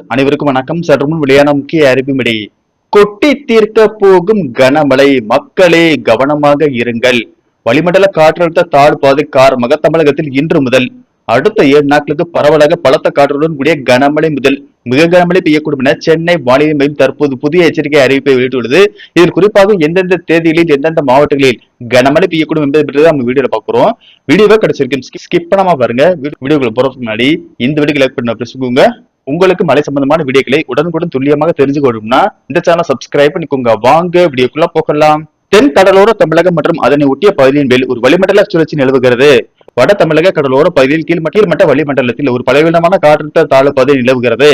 அனைவருக்கும் வணக்கம். சற்று முன் வெளியான முக்கிய அறிவிப்படி கொட்டி தீர்க்க போகும் கனமழை, மக்களே கவனமாக இருங்கள். வளிமண்டல காற்றழுத்த தாழ்வு பாதை காரணமாக தமிழகத்தில் இன்று முதல் அடுத்த 7 நாட்களுக்கு பரவலாக பலத்த காற்றுடன் கூடிய கனமழை முதல் மிக கனமழை பெய்யக்கூடும் என சென்னை வானிலை மையம் தற்போது புதிய எச்சரிக்கை அறிவிப்பை வெளியிட்டுள்ளது. இதில் குறிப்பாக எந்தெந்த தேதிகளில் எந்தெந்த மாவட்டங்களில் கனமழை பெய்யக்கூடும் என்பதை பற்றி நம்ம வீடியோல பாக்குறோம். வீடியோவை கடைசி வரைக்கும் ஸ்கிப் பண்ணாம பாருங்க. வீடியோக்குள்ள போறதுக்கு முன்னாடி இந்த வீடியோ லைக் பண்ண பேசிக்கோங்க. உங்களுக்கு மழை சம்பந்தமான வீடியோக்களை உடனுக்குடன் துல்லியமாக தெரிஞ்சுக்கணும்னா இந்த சேனலை சப்ஸ்கிரைப் பண்ணிக்கோங்க. வாங்க வீடியோக்குள்ள போகலாம். தென் கடலோர தமிழகம் மற்றும் அதனை ஒட்டிய பகுதியின் மேல் ஒரு வளிமண்டல சுழற்சி நிலவுகிறது. வட தமிழக கடலோர பகுதியில் கீழ்மட்ட வளிமண்டலத்தில் ஒரு பலவீனமான காற்றழுத்த தாழ்வு பகுதி நிலவுகிறது.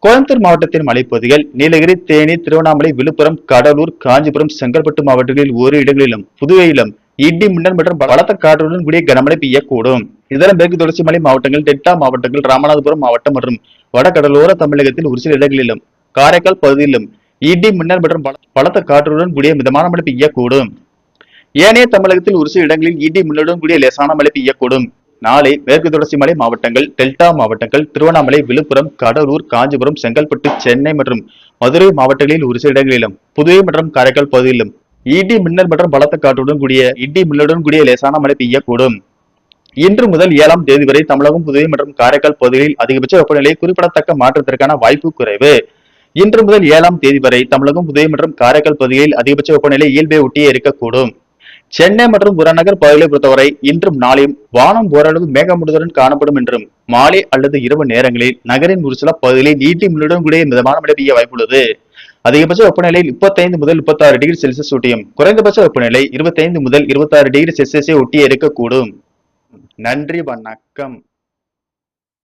கோயம்புத்தூர் மாவட்டத்தின் மலைப்பகுதிகள், நீலகிரி, தேனி, திருவண்ணாமலை, விழுப்புரம், கடலூர், காஞ்சிபுரம், செங்கல்பட்டு மாவட்டங்களில் ஒரு இடங்களிலும், புதுவையிலும் இடி மின்னல் மற்றும் பலத்த காற்றுடன் கூடிய கனமழை பெய்யக்கூடும். இதர மேற்கு தொடர்ச்சி மலை மாவட்டங்கள், டெல்டா மாவட்டங்கள், ராமநாதபுரம் மாவட்டம் மற்றும் வட கடலோர தமிழகத்தில் ஒரு சில இடங்களிலும், காரைக்கால் பகுதியிலும் இடி மின்னல் மற்றும் பலத்த காற்றுடன் கூடிய மிதமான மழை பெய்யக்கூடும். ஏனைய தமிழகத்தில் ஒரு சில இடங்களில் இடி மின்னலுடன் கூடிய லேசான மழை பெய்யக்கூடும். நாளை மேற்கு தொடர்ச்சி மலை மாவட்டங்கள், டெல்டா மாவட்டங்கள், திருவண்ணாமலை, விழுப்புரம், கடலூர், காஞ்சிபுரம், செங்கல்பட்டு, சென்னை மற்றும் மதுரை மாவட்டங்களில் ஒரு சில இடங்களிலும், புதுவை மற்றும் காரைக்கால் பகுதியிலும் இடி மின்னல் மற்றும் பலத்த காற்றுடன் கூடிய லேசான மழை பெய்யக்கூடும். இன்று முதல் 7ஆம் தேதி வரை தமிழகம், புதுவை மற்றும் காரைக்கால் பகுதிகளில் அதிகபட்ச வெப்பநிலை குறிப்பிடத்தக்க மாற்றத்திற்கான வாய்ப்பு குறைவு. இன்று முதல் 7ஆம் தேதி வரை தமிழகம், புதுவை மற்றும் காரைக்கால் பகுதிகளில் அதிகபட்ச வெப்பநிலை இயல்பை ஒட்டியே இருக்கக்கூடும். சென்னை மற்றும் புறநகர் பகுதிகளை பொறுத்தவரை இன்றும் நாளையும் வானம் ஓரளவு மேகமூட்டத்துடன் காணப்படும் என்றும், மாலை அல்லது இரவு நேரங்களில் நகரின் ஒரு சில பகுதிகளில் இடி மின்னலுடன் கூடிய மிதமான மழை பெய்ய வாய்ப்புள்ளது. அதிகபட்ச வெப்பநிலை 35 முதல் 36 டிகிரி செல்சியஸ் ஒட்டியும், குறைந்தபட்ச வெப்பநிலை 25 முதல் 26 டிகிரி செல்சியஸை ஒட்டியே இருக்கக்கூடும். நன்றி, வணக்கம்.